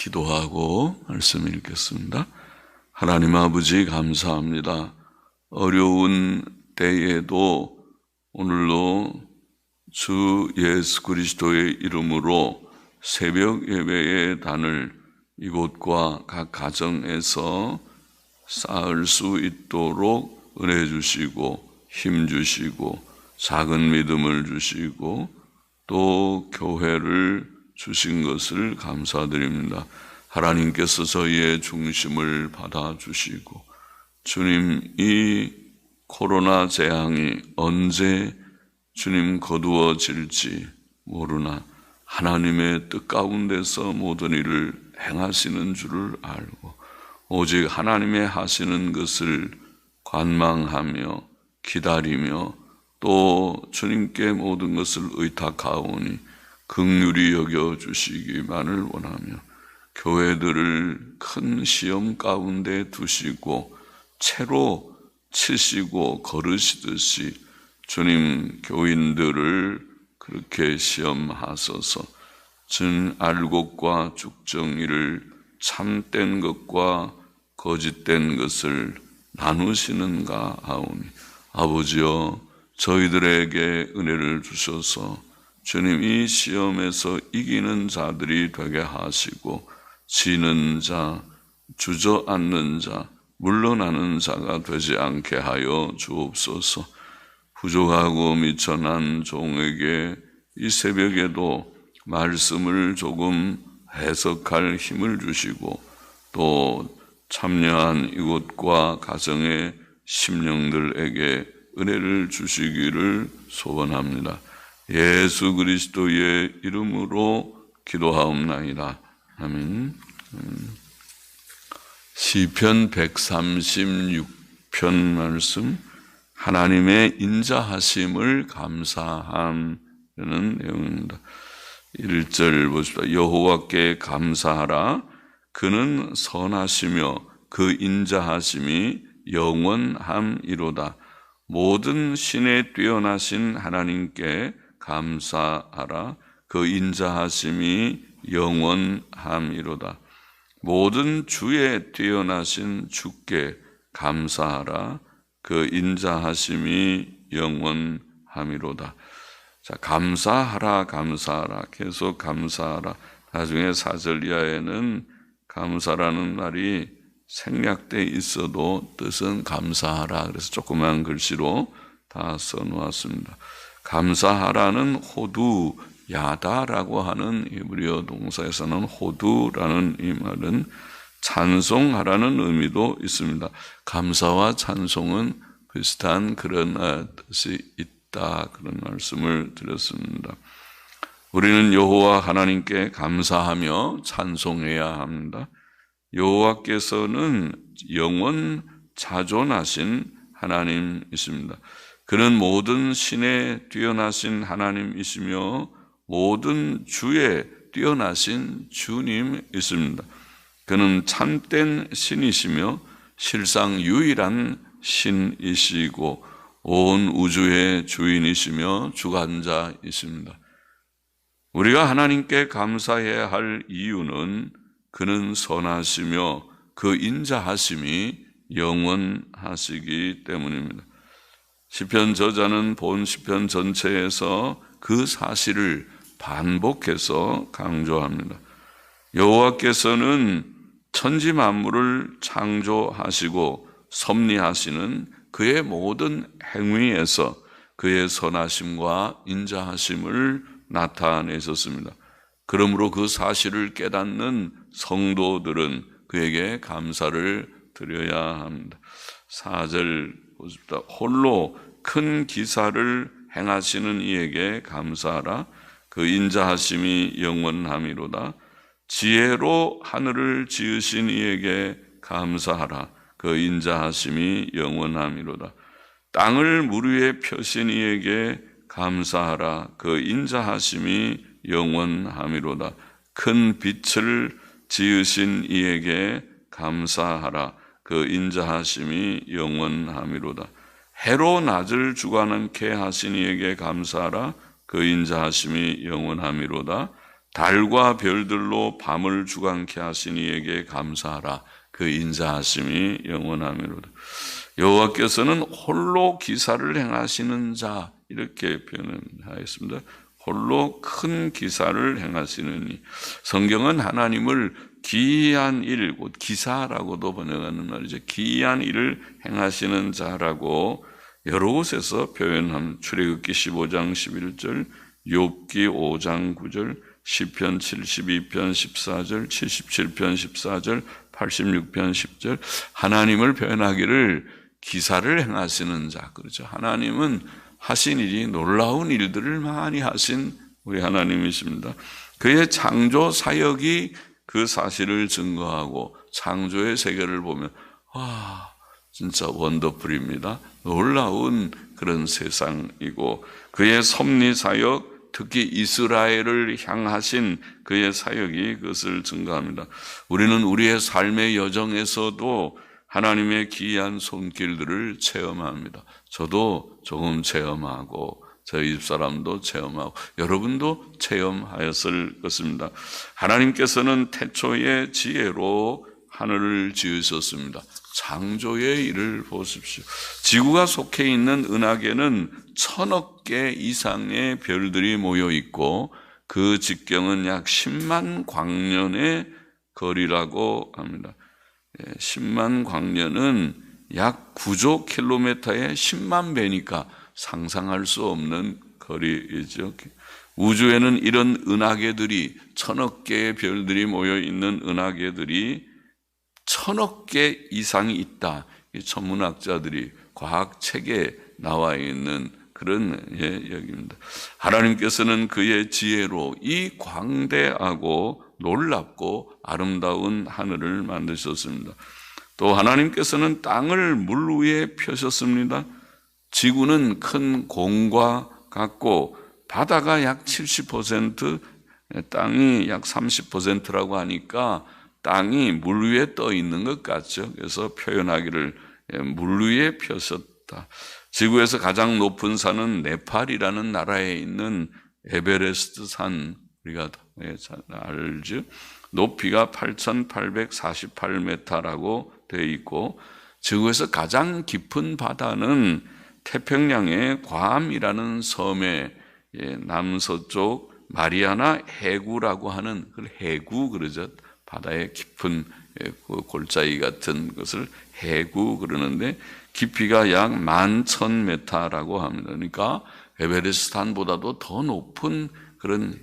기도하고 말씀 읽겠습니다. 하나님 아버지 감사합니다. 어려운 때에도 오늘도 주 예수 그리스도의 이름으로 새벽 예배의 단을 이곳과 각 가정에서 쌓을 수 있도록 은혜 주시고 힘 주시고 작은 믿음을 주시고 또 교회를 주신 것을 감사드립니다. 하나님께서 저희의 중심을 받아주시고 주님, 이 코로나 재앙이 언제 주님 거두어질지 모르나 하나님의 뜻 가운데서 모든 일을 행하시는 줄을 알고 오직 하나님의 하시는 것을 관망하며 기다리며 또 주님께 모든 것을 의탁하오니 긍휼히 여겨주시기만을 원하며 교회들을 큰 시험 가운데 두시고 채로 치시고 거르시듯이 주님 교인들을 그렇게 시험하소서. 真알곡과 죽정이를 참된 것과 거짓된 것을 나누시는가 하오니 아버지여 저희들에게 은혜를 주셔서 주님 이 시험에서 이기는 자들이 되게 하시고 지는 자, 주저앉는 자, 물러나는 자가 되지 않게 하여 주옵소서. 부족하고 미천한 종에게 이 새벽에도 말씀을 조금 해석할 힘을 주시고 또 참여한 이곳과 가정의 심령들에게 은혜를 주시기를 소원합니다. 예수 그리스도의 이름으로 기도하옵나이다. 아멘. 시편 136편 말씀, 하나님의 인자하심을 감사함이라는 내용입니다. 1절 보십시다. 여호와께 감사하라. 그는 선하시며 그 인자하심이 영원함이로다. 모든 신에 뛰어나신 하나님께 감사하라. 그 인자하심이 영원함이로다. 모든 주에 뛰어나신 주께 감사하라. 그 인자하심이 영원함이로다. 자, 감사하라, 감사하라. 계속 감사하라. 나중에 4절 이하에는 감사라는 말이 생략돼 있어도 뜻은 감사하라. 그래서 조그만 글씨로 다 써놓았습니다. 감사하라는 호두야다라고 하는 히브리어 동사에서는 호두라는 이 말은 찬송하라는 의미도 있습니다. 감사와 찬송은 비슷한 그런 뜻이 있다. 그런 말씀을 드렸습니다. 우리는 여호와 하나님께 감사하며 찬송해야 합니다. 여호와께서는 영원 자존하신 하나님이십니다. 그는 모든 신에 뛰어나신 하나님이시며 모든 주에 뛰어나신 주님이십니다. 그는 참된 신이시며 실상 유일한 신이시고 온 우주의 주인이시며 주관자이십니다. 우리가 하나님께 감사해야 할 이유는 그는 선하시며 그 인자하심이 영원하시기 때문입니다. 시편 저자는 본 시편 전체에서 그 사실을 반복해서 강조합니다. 여호와께서는 천지 만물을 창조하시고 섭리하시는 그의 모든 행위에서 그의 선하심과 인자하심을 나타내셨습니다. 그러므로 그 사실을 깨닫는 성도들은 그에게 감사를 드려야 합니다. 4절 보십시다. 홀로 큰 기사를 행하시는 이에게 감사하라. 그 인자하심이 영원함이로다. 지혜로 하늘을 지으신 이에게 감사하라. 그 인자하심이 영원함이로다. 땅을 물 위에 펴신 이에게 감사하라. 그 인자하심이 영원함이로다. 큰 빛을 지으신 이에게 감사하라. 그 인자하심이 영원함이로다. 해로 낮을 주관하게 하신 이에게 감사하라. 그 인자하심이 영원함이로다. 달과 별들로 밤을 주관케 하신 이에게 감사하라. 그 인자하심이 영원하미로다. 여호와께서는 홀로 기사를 행하시는 자, 이렇게 표현하였습니다. 홀로 큰 기사를 행하시느니. 성경은 하나님을 기이한 일, 곧 기사라고도 번역하는 말이죠. 기이한 일을 행하시는 자라고 여러 곳에서 표현함. 출애굽기 15장 11절, 욥기 5장 9절, 시편 72편 14절, 77편 14절, 86편 10절, 하나님을 표현하기를 기사를 행하시는 자, 그렇죠. 하나님은 하신 일이 놀라운 일들을 많이 하신 우리 하나님이십니다. 그의 창조 사역이 그 사실을 증거하고 창조의 세계를 보면 와, 진짜 원더풀입니다. 놀라운 그런 세상이고, 그의 섭리 사역, 특히 이스라엘을 향하신 그의 사역이 그것을 증거합니다. 우리는 우리의 삶의 여정에서도 하나님의 기이한 손길들을 체험합니다. 저도 조금 체험하고 저희 집사람도 체험하고 여러분도 체험하였을 것입니다. 하나님께서는 태초의 지혜로 하늘을 지으셨습니다. 창조의 일을 보십시오. 지구가 속해 있는 은하계는 1000억 개 이상의 별들이 모여 있고 그 직경은 약 10만 광년의 거리라고 합니다. 10만 광년은 약 9조 킬로미터의 10만 배니까 상상할 수 없는 거리이죠. 우주에는 이런 은하계들이 1000억 개의 별들이 모여 있는 은하계들이 1000억 개 이상이 있다. 천문학자들이 과학책에 나와 있는 그런 얘기입니다. 하나님께서는 그의 지혜로 이 광대하고 놀랍고 아름다운 하늘을 만드셨습니다. 또 하나님께서는 땅을 물 위에 펴셨습니다. 지구는 큰 공과 같고 바다가 약 70%, 땅이 약 30%라고 하니까 땅이 물 위에 떠 있는 것 같죠. 그래서 표현하기를 물 위에 펴셨다. 지구에서 가장 높은 산은 네팔이라는 나라에 있는 에베레스트 산, 우리가 알죠. 높이가 8,848m라고 되어 있고, 지구에서 가장 깊은 바다는 태평양의 괌이라는 섬의 남서쪽 마리아나 해구라고 하는 그 해구 그러죠. 바다의 깊은 골짜기 같은 것을 해구 그러는데 깊이가 약 11,000m라고 합니다. 그러니까 에베레스트 산보다도 더 높은 그런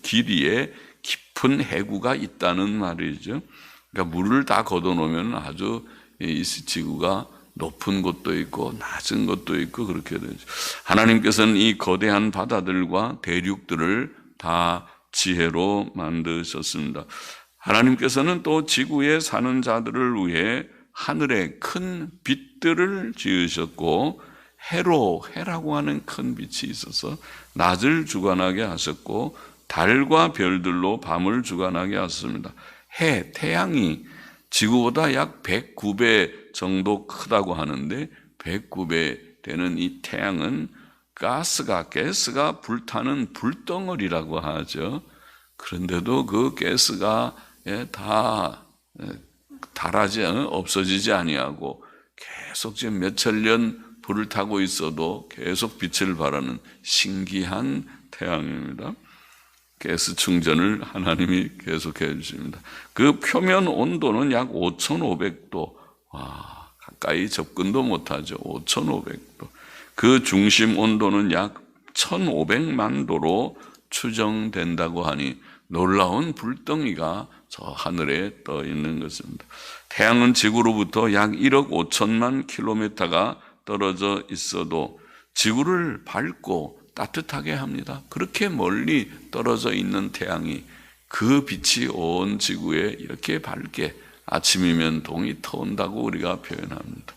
길이에 깊은 해구가 있다는 말이죠. 그러니까 물을 다 걷어놓으면 아주 이 지구가 높은 곳도 있고 낮은 곳도 있고 그렇게 되죠. 하나님께서는 이 거대한 바다들과 대륙들을 다 지혜로 만드셨습니다. 하나님께서는 또 지구에 사는 자들을 위해 하늘에 큰 빛들을 지으셨고, 해라고 하는 큰 빛이 있어서 낮을 주관하게 하셨고, 달과 별들로 밤을 주관하게 하셨습니다. 태양이 지구보다 약 109배 정도 크다고 하는데 109배 되는 이 태양은 가스가 불타는 불덩어리라고 하죠. 그런데도 그 가스가 다 없어지지 아니하고 계속 지금 몇천 년 불을 타고 있어도 계속 빛을 발하는 신기한 태양입니다. 가스 충전을 하나님이 계속해 주십니다. 그 표면 온도는 약 5,500도. 와, 가까이 접근도 못하죠. 5,500도. 그 중심 온도는 약 1,500만 도로 추정된다고 하니 놀라운 불덩이가 저 하늘에 떠 있는 것입니다. 태양은 지구로부터 약 1억 5천만 킬로미터가 떨어져 있어도 지구를 밝고 따뜻하게 합니다. 그렇게 멀리 떨어져 있는 태양이 그 빛이 온 지구에 이렇게 밝게 아침이면 동이 터온다고 우리가 표현합니다.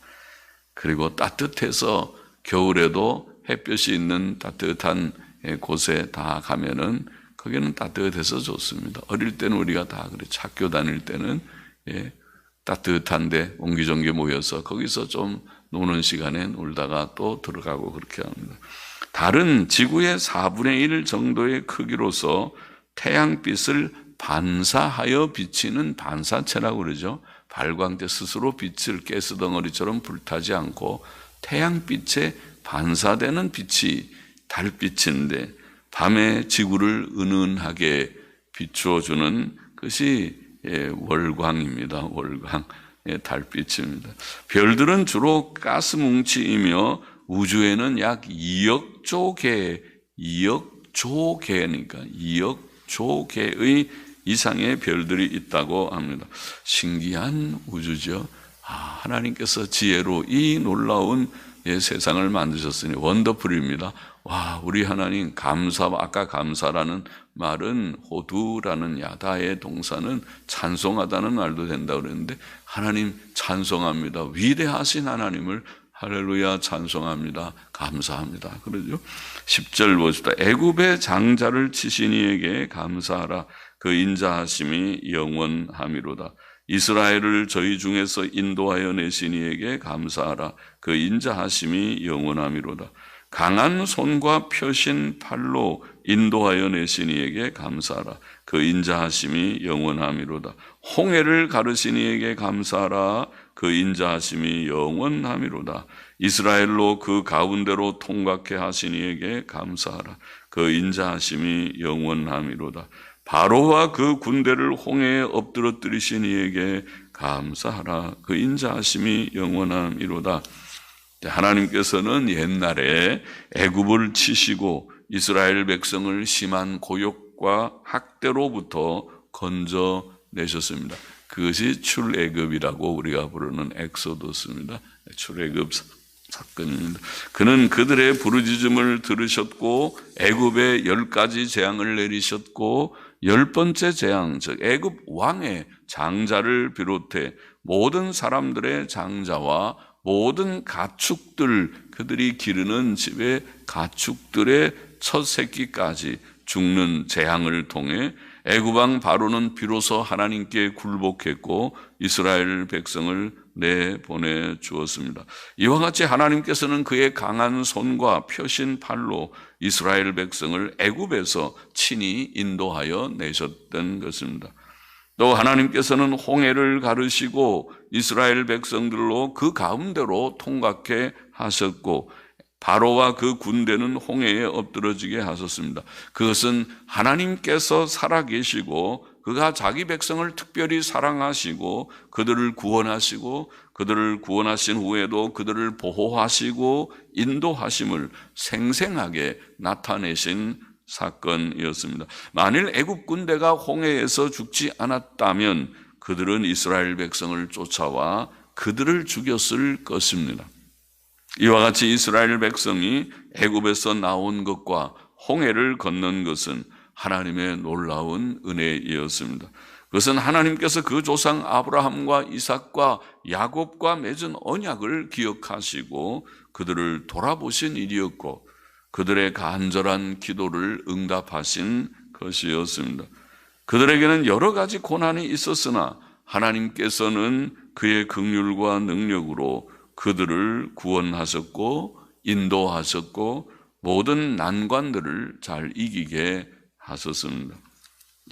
그리고 따뜻해서 겨울에도 햇볕이 있는 따뜻한 곳에 다 가면은 거기는 따뜻해서 좋습니다. 어릴 때는 우리가 다 그렇죠. 학교 다닐 때는 따뜻한데 옹기종기 모여서 거기서 좀 노는 시간에 놀다가 또 들어가고 그렇게 합니다. 달은 지구의 4분의 1 정도의 크기로서 태양빛을 반사하여 비치는 반사체라고 그러죠. 발광체 스스로 빛을 가스덩어리처럼 불타지 않고 태양빛에 반사되는 빛이 달빛인데 밤에 지구를 은은하게 비추어주는 것이 월광입니다. 월광, 달빛입니다. 별들은 주로 가스뭉치이며 우주에는 약 2억 조 개의 이상의 별들이 있다고 합니다. 신기한 우주죠. 하나님께서 지혜로 이 놀라운 세상을 만드셨으니 원더풀입니다. 와, 우리 하나님 아까 감사라는 말은 호두라는 야다의 동사는 찬송하다는 말도 된다고 그랬는데 하나님 찬송합니다. 위대하신 하나님을 할렐루야 찬송합니다. 감사합니다. 그러죠. 10절 보십시다. 애굽의 장자를 치신 이에게 감사하라. 그 인자하심이 영원함이로다. 이스라엘을 저희 중에서 인도하여 내신 이에게 감사하라. 그 인자하심이 영원함이로다. 강한 손과 펴신 팔로 인도하여 내신 이에게 감사하라. 그 인자하심이 영원함이로다. 홍해를 가르신 이에게 감사하라. 그 인자하심이 영원함이로다. 이스라엘로 그 가운데로 통과케 하신 이에게 감사하라. 그 인자하심이 영원함이로다. 바로와 그 군대를 홍해에 엎드러뜨리신 이에게 감사하라. 그 인자하심이 영원함이로다. 하나님께서는 옛날에 애굽을 치시고 이스라엘 백성을 심한 고욕과 학대로부터 건져내셨습니다. 그것이 출애굽이라고 우리가 부르는 엑소더스입니다. 출애굽 사건입니다. 그는 그들의 부르짖음을 들으셨고 애굽에 10가지 재앙을 내리셨고 10번째 재앙, 즉 애굽 왕의 장자를 비롯해 모든 사람들의 장자와 모든 가축들, 그들이 기르는 집의 가축들의 첫 새끼까지 죽는 재앙을 통해 애굽왕 바로는 비로소 하나님께 굴복했고 이스라엘 백성을 내보내 주었습니다. 이와 같이 하나님께서는 그의 강한 손과 펴신 팔로 이스라엘 백성을 애굽에서 친히 인도하여 내셨던 것입니다. 또 하나님께서는 홍해를 가르시고 이스라엘 백성들로 그 가운데로 통과케 하셨고 바로와 그 군대는 홍해에 엎드러지게 하셨습니다. 그것은 하나님께서 살아계시고 그가 자기 백성을 특별히 사랑하시고 그들을 구원하시고 그들을 구원하신 후에도 그들을 보호하시고 인도하심을 생생하게 나타내신 사건이었습니다. 만일 애굽 군대가 홍해에서 죽지 않았다면 그들은 이스라엘 백성을 쫓아와 그들을 죽였을 것입니다. 이와 같이 이스라엘 백성이 애굽에서 나온 것과 홍해를 건넌 것은 하나님의 놀라운 은혜이었습니다. 그것은 하나님께서 그 조상 아브라함과 이삭과 야곱과 맺은 언약을 기억하시고 그들을 돌아보신 일이었고 그들의 간절한 기도를 응답하신 것이었습니다. 그들에게는 여러 가지 고난이 있었으나 하나님께서는 그의 긍휼과 능력으로 그들을 구원하셨고 인도하셨고 모든 난관들을 잘 이기게 하셨습니다.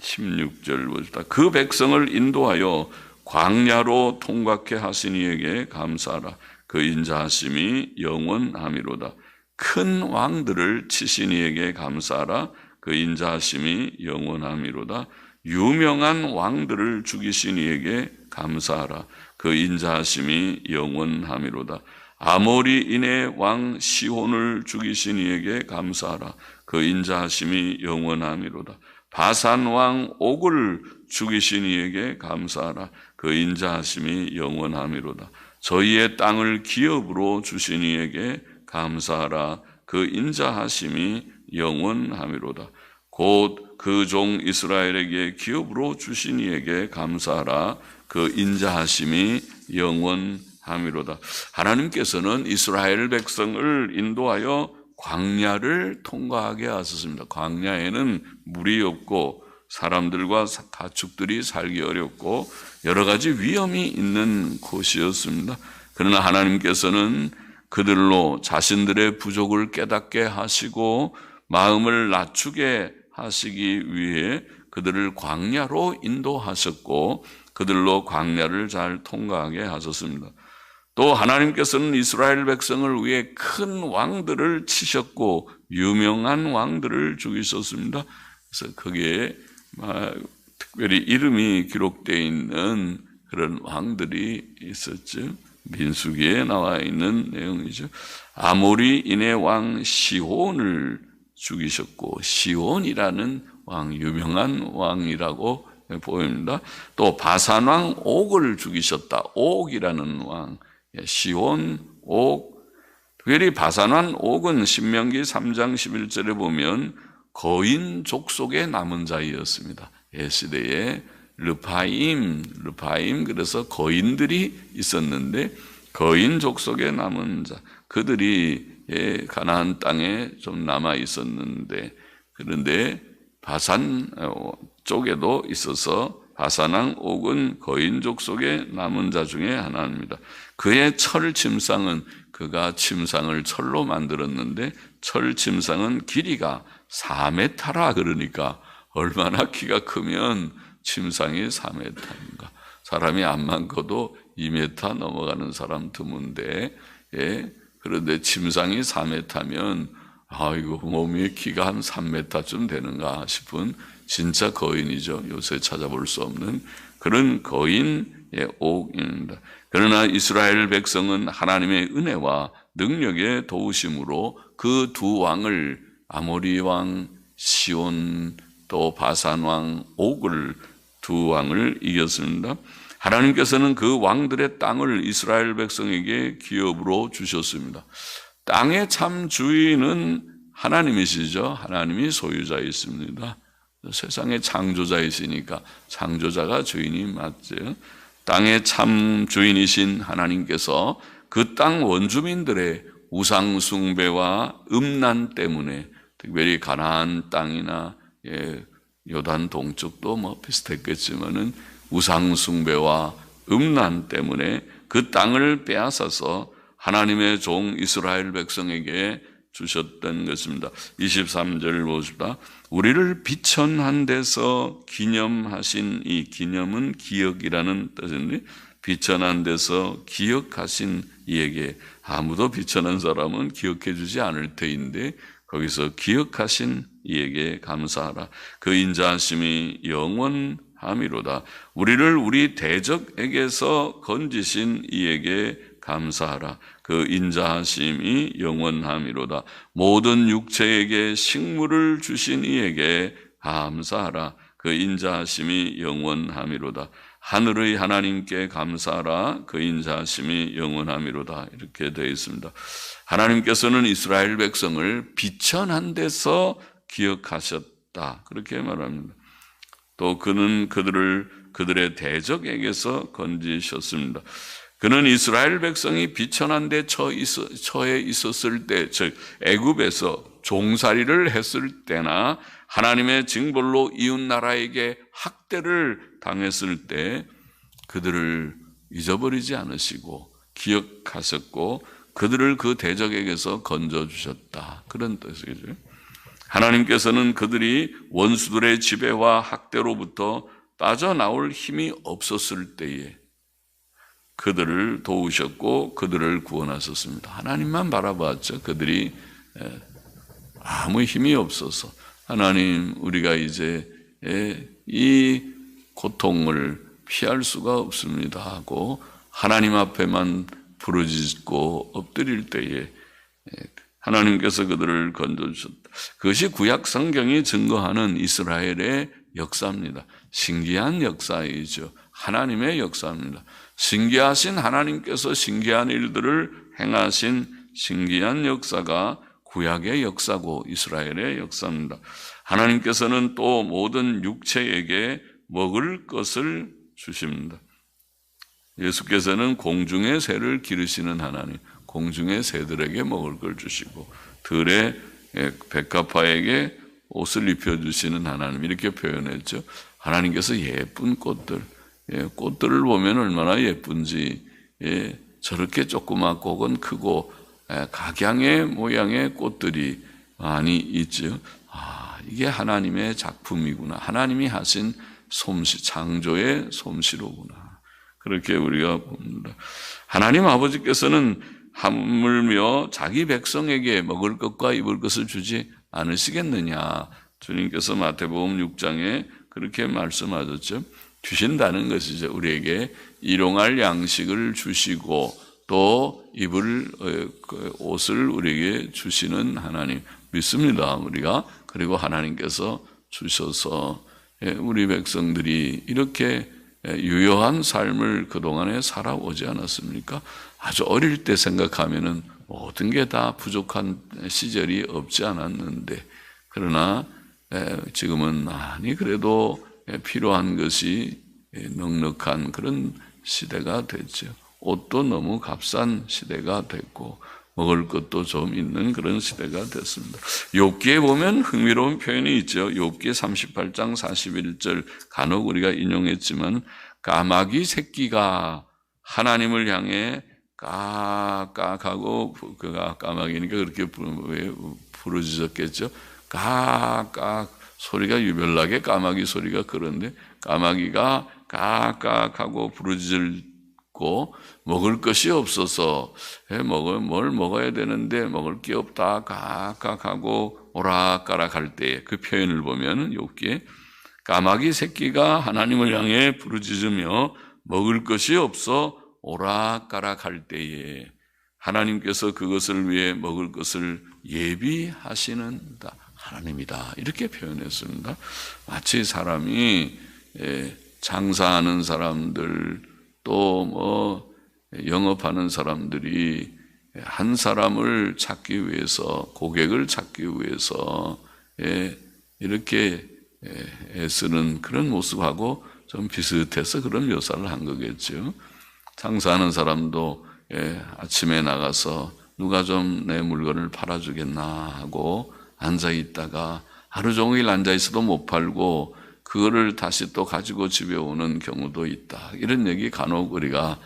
16절 보시다. 그 백성을 인도하여 광야로 통과케 하신 이에게 감사하라. 그 인자하심이 영원함이로다. 큰 왕들을 치신 이에게 감사하라. 그 인자하심이 영원함이로다. 유명한 왕들을 죽이신 이에게 감사하라. 그 인자하심이 영원함이로다. 아모리인의 왕 시혼을 죽이신 이에게 감사하라. 그 인자하심이 영원함이로다. 바산 왕 옥을 죽이신 이에게 감사하라. 그 인자하심이 영원함이로다. 저희의 땅을 기업으로 주신 이에게 감사하라. 그 인자하심이 영원함이로다. 곧 그 종 이스라엘에게 기업으로 주신 이에게 감사하라. 그 인자하심이 영원함이로다. 하나님께서는 이스라엘 백성을 인도하여 광야를 통과하게 하셨습니다. 광야에는 물이 없고 사람들과 가축들이 살기 어렵고 여러 가지 위험이 있는 곳이었습니다. 그러나 하나님께서는 그들로 자신들의 부족을 깨닫게 하시고 마음을 낮추게 하시기 위해 그들을 광야로 인도하셨고 그들로 광야를 잘 통과하게 하셨습니다. 또 하나님께서는 이스라엘 백성을 위해 큰 왕들을 치셨고 유명한 왕들을 죽이셨습니다. 그래서 거기에 특별히 이름이 기록되어 있는 그런 왕들이 있었죠. 민수기에 나와 있는 내용이죠. 아모리인의 왕 시혼을 죽이셨고 시혼이라는 왕, 유명한 왕이라고 보입니다. 또 바산 왕 옥을 죽이셨다. 옥이라는 왕, 시혼, 옥. 특별히 바산 왕 옥은 신명기 3장 11절에 보면 거인 족속의 남은 자이었습니다. 시대에 르파임, 그래서 거인들이 있었는데 거인 족속의 남은 자, 그들이 가나안 땅에 좀 남아 있었는데 그런데 바산 쪽에도 있어서 바산왕 옥은 거인 족속의 남은 자 중에 하나입니다. 그의 철 침상은 그가 침상을 철로 만들었는데 철 침상은 길이가 4m라 그러니까 얼마나 키가 크면 침상이 4m인가. 사람이 암만 커도 2m 넘어가는 사람 드문데 그런데 침상이 4m면 이거 몸의 키가 한 3m쯤 되는가 싶은 진짜 거인이죠. 요새 찾아볼 수 없는 그런 거인의 옥입니다. 그러나 이스라엘 백성은 하나님의 은혜와 능력의 도우심으로 그 두 왕을 아모리 왕 시온 또 바산 왕 옥을 두 왕을 이겼습니다. 하나님께서는 그 왕들의 땅을 이스라엘 백성에게 기업으로 주셨습니다. 땅의 참 주인은 하나님이시죠. 하나님이 소유자이십니다. 세상의 창조자이시니까 창조자가 주인이 맞죠. 땅의 참 주인이신 하나님께서 그 땅 원주민들의 우상 숭배와 음란 때문에 특별히 가나안 땅이나 요단 동쪽도 뭐 비슷했겠지만은 우상 숭배와 음란 때문에 그 땅을 빼앗아서 하나님의 종 이스라엘 백성에게 주셨던 것입니다. 23절 보십시다. 우리를 비천한 데서 기념하신, 이 기념은 기억이라는 뜻인데 비천한 데서 기억하신 이에게, 아무도 비천한 사람은 기억해 주지 않을 터인데 거기서 기억하신 이에게 감사하라. 그 인자하심이 영원함이로다. 우리를 우리 대적에게서 건지신 이에게 감사하라. 그 인자하심이 영원함이로다. 모든 육체에게 식물을 주신 이에게 감사하라. 그 인자하심이 영원함이로다. 하늘의 하나님께 감사하라. 그 인자하심이 영원함이로다. 이렇게 되어 있습니다. 하나님께서는 이스라엘 백성을 비천한 데서 기억하셨다. 그렇게 말합니다. 또 그는 그들의 대적에게서 건지셨습니다. 그는 이스라엘 백성이 비천한 데 처해 있었을 때, 즉 애굽에서 종살이를 했을 때나 하나님의 징벌로 이웃 나라에게 학대를 당했을 때 그들을 잊어버리지 않으시고 기억하셨고 그들을 그 대적에게서 건져주셨다. 그런 뜻이죠. 하나님께서는 그들이 원수들의 지배와 학대로부터 빠져나올 힘이 없었을 때에 그들을 도우셨고 그들을 구원하셨습니다. 하나님만 바라봤죠. 그들이 아무 힘이 없어서 하나님, 우리가 이제 이 고통을 피할 수가 없습니다 하고 하나님 앞에만 부르짖고 엎드릴 때에 하나님께서 그들을 건져주셨다. 그것이 구약 성경이 증거하는 이스라엘의 역사입니다. 신기한 역사이죠. 하나님의 역사입니다. 신기하신 하나님께서 신기한 일들을 행하신 신기한 역사가 구약의 역사고 이스라엘의 역사입니다. 하나님께서는 또 모든 육체에게 먹을 것을 주십니다. 예수께서는 공중의 새를 기르시는 하나님, 공중의 새들에게 먹을 걸 주시고 들의 백합화에게 옷을 입혀주시는 하나님, 이렇게 표현했죠. 하나님께서 예쁜 꽃들을 보면 얼마나 예쁜지, 저렇게 조그맣고 혹은 크고 각양의 모양의 꽃들이 많이 있죠. 이게 하나님의 작품이구나. 하나님이 하신 솜씨, 창조의 솜씨로구나. 그렇게 우리가 봅니다. 하나님 아버지께서는 하물며 자기 백성에게 먹을 것과 입을 것을 주지 않으시겠느냐. 주님께서 마태복음 6장에 그렇게 말씀하셨죠. 주신다는 것이죠. 우리에게 일용할 양식을 주시고 또 입을 옷을 우리에게 주시는 하나님 믿습니다. 우리가. 그리고 하나님께서 주셔서 우리 백성들이 이렇게 유효한 삶을 그동안에 살아오지 않았습니까? 아주 어릴 때 생각하면은 모든 게 다 부족한 시절이 없지 않았는데, 그러나 지금은 많이 그래도 필요한 것이 넉넉한 그런 시대가 됐죠. 옷도 너무 값싼 시대가 됐고 먹을 것도 좀 있는 그런 시대가 됐습니다. 욥기에 보면 흥미로운 표현이 있죠. 욥기 38장 41절 간혹 우리가 인용했지만 까마귀 새끼가 하나님을 향해 까까하고, 그가 까마귀니까 그렇게 부르짖었겠죠. 까까 소리가 유별나게 까마귀 소리가 그런데 까마귀가 까까하고 부르짖고 먹을 것이 없어서 뭘 먹어야 되는데 먹을 게 없다 까까하고 오락가락 할 때 그 표현을 보면 욥기에 까마귀 새끼가 하나님을 향해 부르짖으며 먹을 것이 없어 오락가락 할 때에 하나님께서 그것을 위해 먹을 것을 예비하시는 하나님이다. 이렇게 표현했습니다. 마치 사람이 장사하는 사람들 또 영업하는 사람들이 한 사람을 찾기 위해서, 고객을 찾기 위해서 이렇게 애쓰는 그런 모습하고 좀 비슷해서 그런 묘사를 한 거겠죠. 장사하는 사람도 아침에 나가서 누가 좀 내 물건을 팔아주겠나 하고 앉아있다가 하루 종일 앉아있어도 못 팔고 그거를 다시 또 가지고 집에 오는 경우도 있다. 이런 얘기 간혹 우리가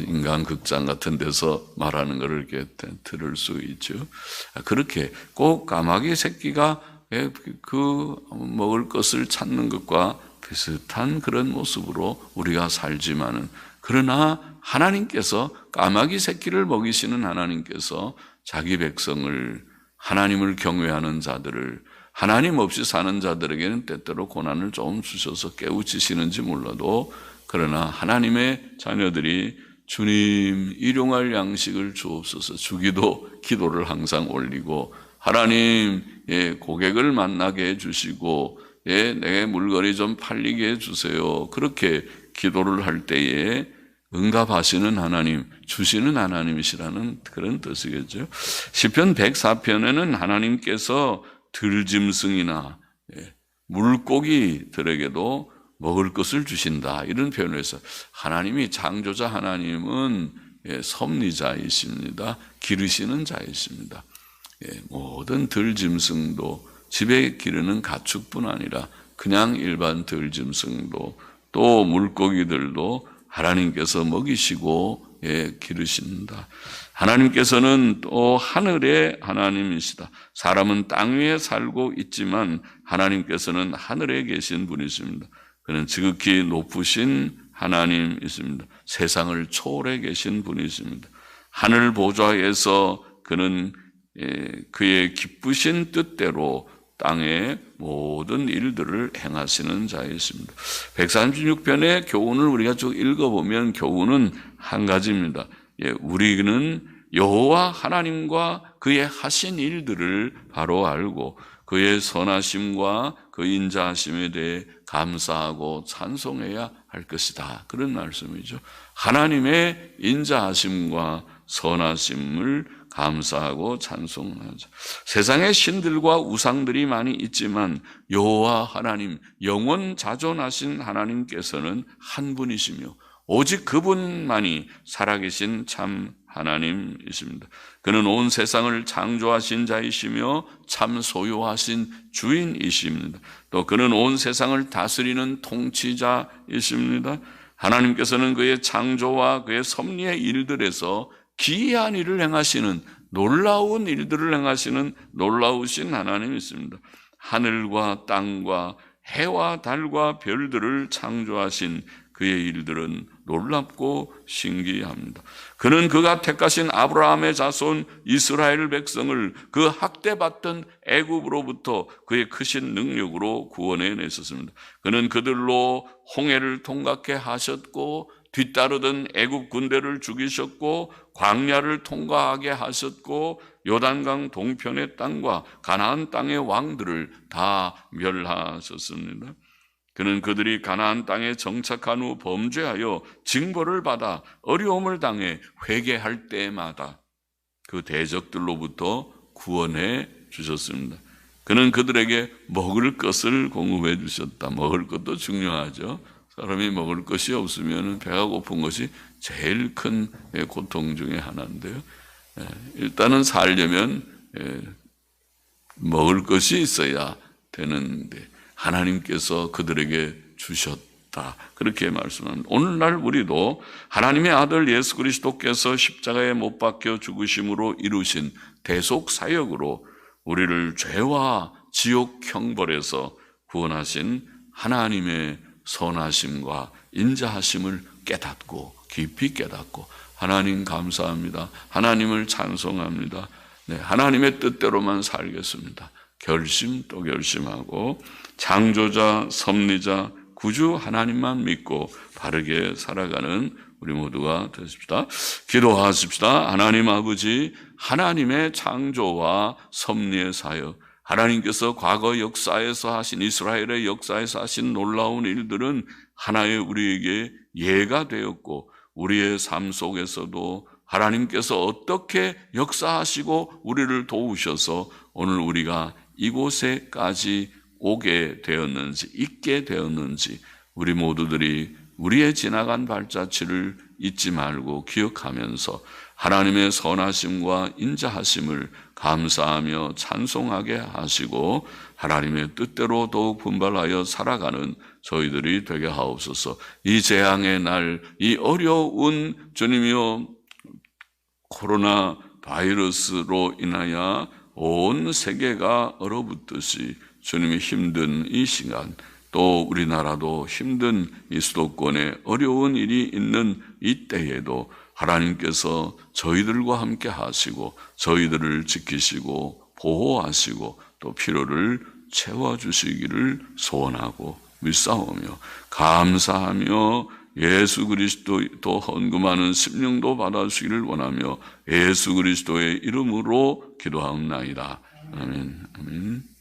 인간극장 같은 데서 말하는 것을 이렇게 들을 수 있죠. 그렇게 꼭 까마귀 새끼가 그 먹을 것을 찾는 것과 비슷한 그런 모습으로 우리가 살지만은, 그러나 하나님께서 까마귀 새끼를 먹이시는 하나님께서 자기 백성을, 하나님을 경외하는 자들을, 하나님 없이 사는 자들에게는 때때로 고난을 좀 주셔서 깨우치시는지 몰라도, 그러나 하나님의 자녀들이 주님 일용할 양식을 주옵소서 주기도 기도를 항상 올리고, 하나님 고객을 만나게 해주시고 내 물건이 좀 팔리게 해주세요. 그렇게 기도를 할 때에 응답하시는 하나님, 주시는 하나님이시라는 그런 뜻이겠죠. 시편 104편에는 하나님께서 들짐승이나 물고기들에게도 먹을 것을 주신다, 이런 표현을 해서 하나님이, 창조자 하나님은 섭리자이십니다. 기르시는 자이십니다. 모든 들짐승도, 집에 기르는 가축뿐 아니라 그냥 일반 들짐승도 또 물고기들도 하나님께서 먹이시고 기르신다. 하나님께서는 또 하늘의 하나님이시다. 사람은 땅 위에 살고 있지만 하나님께서는 하늘에 계신 분이십니다. 그는 지극히 높으신 하나님이십니다. 세상을 초월해 계신 분이십니다. 하늘 보좌에서 그는 그의 기쁘신 뜻대로 땅의 모든 일들을 행하시는 자이십니다. 136편의 교훈을 우리가 쭉 읽어보면 교훈은 한 가지입니다. 우리는 여호와 하나님과 그의 하신 일들을 바로 알고 그의 선하심과 그 인자하심에 대해 감사하고 찬송해야 할 것이다. 그런 말씀이죠. 하나님의 인자하심과 선하심을 감사하고 찬송하자. 세상에 신들과 우상들이 많이 있지만 여호와 하나님, 영원 자존하신 하나님께서는 한 분이시며 오직 그분만이 살아계신 참 하나님이십니다. 그는 온 세상을 창조하신 자이시며 참 소유하신 주인이십니다. 또 그는 온 세상을 다스리는 통치자이십니다. 하나님께서는 그의 창조와 그의 섭리의 일들에서 기이한 일을 행하시는, 놀라운 일들을 행하시는 놀라우신 하나님이 있습니다. 하늘과 땅과 해와 달과 별들을 창조하신 그의 일들은 놀랍고 신기합니다. 그는 그가 택하신 아브라함의 자손 이스라엘 백성을 그 학대받던 애굽으로부터 그의 크신 능력으로 구원해냈었습니다. 그는 그들로 홍해를 통과케 하셨고 뒤따르던 애굽 군대를 죽이셨고 광야를 통과하게 하셨고 요단강 동편의 땅과 가나안 땅의 왕들을 다 멸하셨습니다. 그는 그들이 가나안 땅에 정착한 후 범죄하여 징벌을 받아 어려움을 당해 회개할 때마다 그 대적들로부터 구원해 주셨습니다. 그는 그들에게 먹을 것을 공급해 주셨다. 먹을 것도 중요하죠. 사람이 먹을 것이 없으면 배가 고픈 것이 제일 큰 고통 중에 하나인데요. 일단은 살려면 먹을 것이 있어야 되는데 하나님께서 그들에게 주셨다. 그렇게 말씀합니다. 오늘날 우리도 하나님의 아들 예수 그리스도께서 십자가에 못 박혀 죽으심으로 이루신 대속 사역으로 우리를 죄와 지옥 형벌에서 구원하신 하나님의 선하심과 인자하심을 깨닫고 깊이 깨닫고 하나님 감사합니다. 하나님을 찬송합니다. 네, 하나님의 뜻대로만 살겠습니다. 결심 또 결심하고 창조자, 섭리자, 구주 하나님만 믿고 바르게 살아가는 우리 모두가 되십시다. 기도하십시다. 하나님 아버지, 하나님의 창조와 섭리의 사역, 하나님께서 과거 역사에서 하신, 이스라엘의 역사에서 하신 놀라운 일들은 하나의 우리에게 예가 되었고 우리의 삶 속에서도 하나님께서 어떻게 역사하시고 우리를 도우셔서 오늘 우리가 이곳에까지 오게 되었는지, 있게 되었는지 우리 모두들이 우리의 지나간 발자취를 잊지 말고 기억하면서 하나님의 선하심과 인자하심을 감사하며 찬송하게 하시고 하나님의 뜻대로 더욱 분발하여 살아가는 저희들이 되게 하옵소서. 이 재앙의 날, 이 어려운 주님이여 코로나 바이러스로 인하여 온 세계가 얼어붙듯이 주님이 힘든 이 시간, 또 우리나라도 힘든 이 수도권에 어려운 일이 있는 이 때에도 하나님께서 저희들과 함께 하시고 저희들을 지키시고 보호하시고 또 필요를 채워주시기를 소원하고 믿사오며 감사하며 예수 그리스도 또 헌금하는 심령도 받아주시기를 원하며 예수 그리스도의 이름으로 기도하옵나이다. 아멘. 아멘.